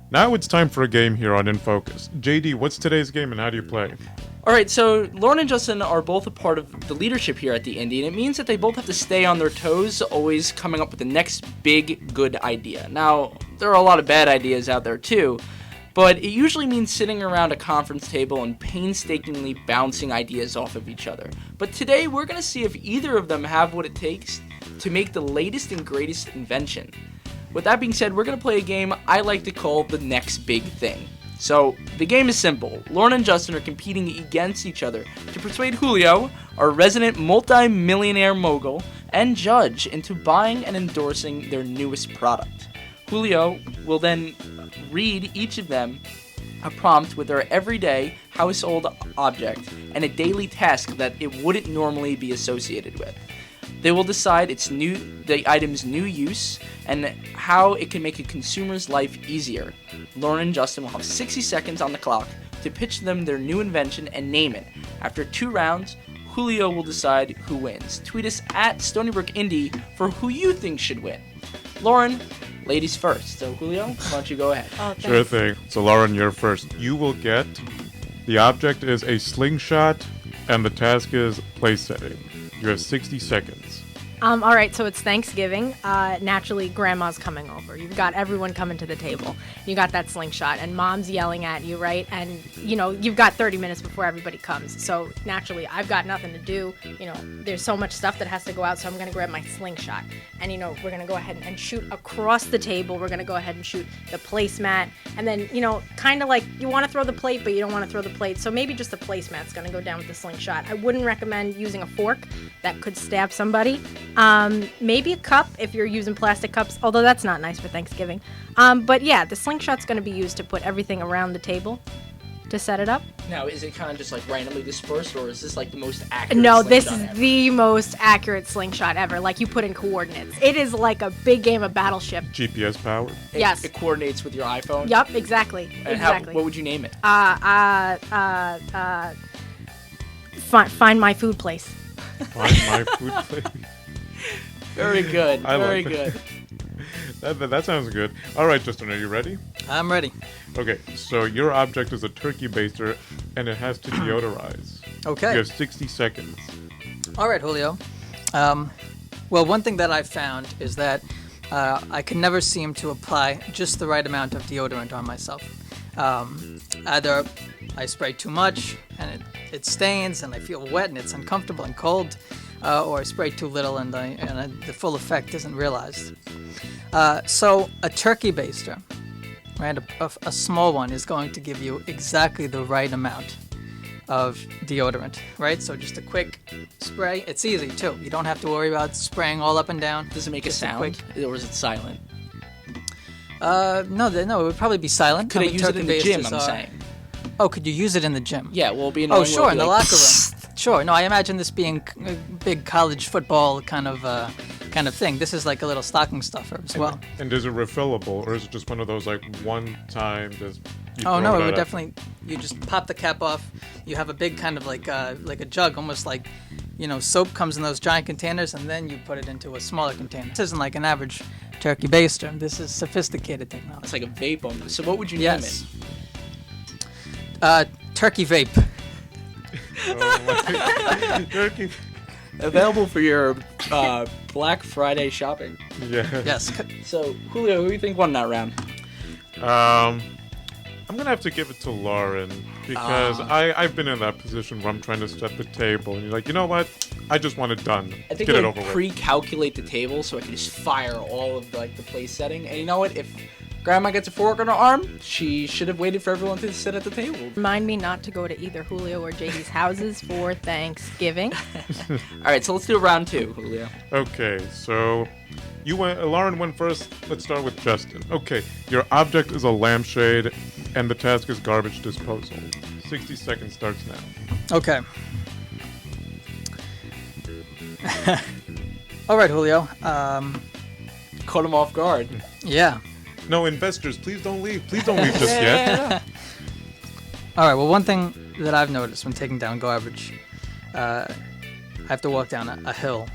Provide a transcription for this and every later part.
Now it's time for a game here on In Focus. JD, what's today's game and how do you play? All right, so Lauren and Justin are both a part of the leadership here at the Indie, and it means that they both have to stay on their toes, always coming up with the next big, good idea. Now, there are a lot of bad ideas out there too, but it usually means sitting around a conference table and painstakingly bouncing ideas off of each other. But today, we're going to see if either of them have what it takes to make the latest and greatest invention. With that being said, we're going to play a game I like to call the next big thing. So, the game is simple. Lauren and Justin are competing against each other to persuade Julio, our resident multi-millionaire mogul, and Judge into buying and endorsing their newest product. Julio will then read each of them a prompt with their everyday household object and a daily task that it wouldn't normally be associated with. They will decide the item's new use and how it can make a consumer's life easier. Lauren and Justin will have 60 seconds on the clock to pitch them their new invention and name it. After 2 rounds, Julio will decide who wins. Tweet us at StonyBrookIndie for who you think should win. Lauren, ladies first. So Julio, why don't you go ahead? Oh, thanks. Sure thing. So Lauren, you're first. You will get, the object is a slingshot and the task is place setting. You have 60 seconds. All right, so it's Thanksgiving. Naturally, Grandma's coming over. You've got everyone coming to the table. You got that slingshot, and Mom's yelling at you, right? And, you've got 30 minutes before everybody comes. So, naturally, I've got nothing to do. There's so much stuff that has to go out, so I'm going to grab my slingshot. And, we're going to go ahead and shoot across the table. We're going to go ahead and shoot the placemat. And then, kind of like you want to throw the plate, but you don't want to throw the plate. So maybe just the placemat's going to go down with the slingshot. I wouldn't recommend using a fork. That could stab somebody. Maybe a cup if you're using plastic cups, although that's not nice for Thanksgiving. But yeah, the slingshot's going to be used to put everything around the table to set it up. Now, is it kind of just like randomly dispersed, or is this like the most accurate No, slingshot this is ever? the most accurate slingshot ever. Like, you put in coordinates. It is like a big game of Battleship. GPS powered. Yes. It coordinates with your iPhone? Yup, exactly. And exactly. what would you name it? Find my food place. Find my food place. Very good. I Very like good. That sounds good. All right, Justin, are you ready? I'm ready. Okay, so your object is a turkey baster, and it has to deodorize. Okay. You have 60 seconds. All right, Julio. Well, one thing that I've found is that I can never seem to apply just the right amount of deodorant on myself. Either I spray too much and it stains and I feel wet and it's uncomfortable and cold, or I spray too little and the full effect isn't realized. So a turkey baster, right, a small one, is going to give you exactly the right amount of deodorant, right? So just a quick spray. It's easy too. You don't have to worry about spraying all up and down. Does it make Just a sound, quick- or is it silent? No, it would probably be silent. Could I How many use it in the turkey gym, basters I'm are- saying? Oh, could you use it in the gym? Yeah, well, it'll be annoying. Oh, sure, it'll in be the like, locker room. Sure. No, I imagine this being a big college football kind of thing. This is like a little stocking stuffer as well. And is it refillable, or is it just one of those, like, one time, just... Oh no, it would definitely. You just pop the cap off. You have a big kind of like a jug, almost like, soap comes in those giant containers, and then you put it into a smaller container. This isn't like an average turkey baster. This is sophisticated technology. It's like a vape almost. So what would you Yes. name it? Turkey vape. Oh, my... Turkey... Available for your Black Friday shopping. Yeah. Yes. So, Julio, who do you think won that round? I'm gonna have to give it to Lauren because I've been in that position where I'm trying to set the table and you're like, you know what? I just want it done. I think Get I it would over with. pre-calculate the table so I can just fire all of the place setting. And you know what? If Grandma gets a fork on her arm, she should have waited for everyone to sit at the table. Remind me not to go to either Julio or JD's houses for Thanksgiving. All right, so let's do round 2, Julio. Okay, so Lauren went first. Let's start with Justin. Okay, your object is a lampshade, and the task is garbage disposal. 60 seconds starts now. Okay. All right, Julio. Caught him off guard. Yeah. No, investors, please don't leave. Please don't leave just yet. All right. Well, one thing that I've noticed when taking down garbage, I have to walk down a hill.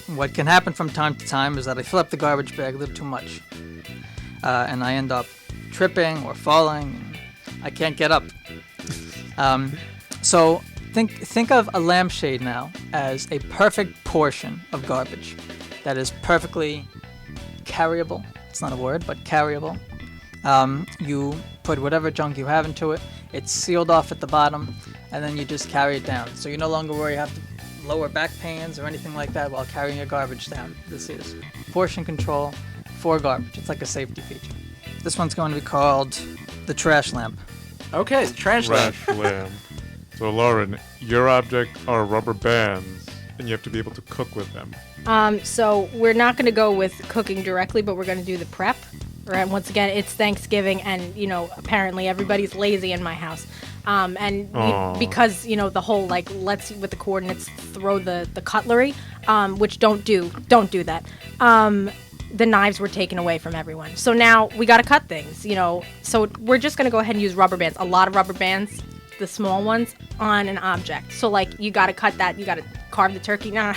What can happen from time to time is that I fill up the garbage bag a little too much, and I end up tripping or falling. And I can't get up. So think of a lampshade now as a perfect portion of garbage that is perfectly carryable. It's not a word, but carryable. You put whatever junk you have into it. It's sealed off at the bottom, and then you just carry it down. So you no longer worry you have to lower back pains or anything like that while carrying your garbage down. This is portion control for garbage. It's like a safety feature. This one's going to be called the trash lamp. Okay, the trash lamp. Trash lamp. So, Lauren, your object are rubber bands, and you have to be able to cook with them. So we're not going to go with cooking directly, but we're going to do the prep. Right. Once again, it's Thanksgiving, and apparently everybody's lazy in my house. Because the whole let's with the coordinates throw the cutlery, which don't do that. The knives were taken away from everyone, so now we got to cut things. So we're just going to go ahead and use rubber bands. A lot of rubber bands, the small ones, on an object. So you got to cut that. You got to carve the turkey. No.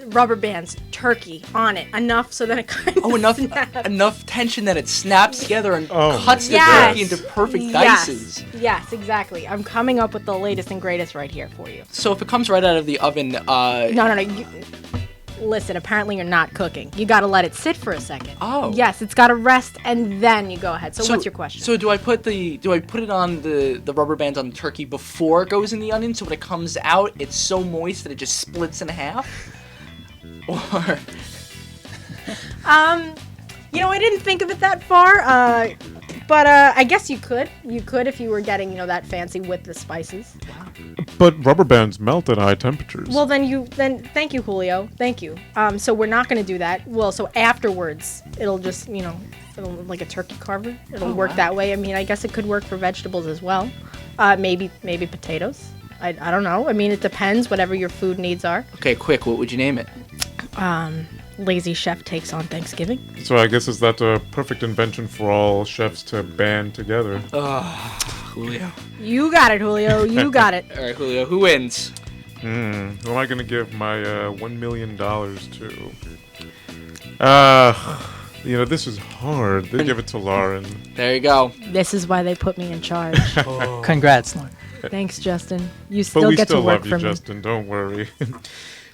Rubber bands, turkey on it, enough so that it kind of enough tension that it snaps together and cuts the yes. turkey into perfect dices. Yes, exactly. I'm coming up with the latest and greatest right here for you. So if it comes right out of the oven, No. Listen, apparently you're not cooking. You got to let it sit for a second. Oh. Yes, it's got to rest and then you go ahead. So what's your question? So do I put it on the rubber bands on the turkey before it goes in the onion, so when it comes out it's so moist that it just splits in half? Or I didn't think of it that far. But I guess you could. You could if you were getting, that fancy with the spices. But rubber bands melt at high temperatures. Well, then thank you, Julio. Thank you. So we're not going to do that. Well, so afterwards, it'll just, it'll like a turkey carver. It'll work that way. I mean, I guess it could work for vegetables as well. Maybe potatoes. I don't know. I mean, it depends, whatever your food needs are. Okay, quick, what would you name it? Lazy chef takes on Thanksgiving. So I guess is that a perfect invention for all chefs to band together? Julio. You got it, Julio. You got it. All right, Julio, who wins? Who am I going to give my $1 million to? This is hard. They give it to Lauren. There you go. This is why they put me in charge. Congrats, Lauren. Thanks, Justin. You But still we get still to work love you, for me. Justin. Don't worry.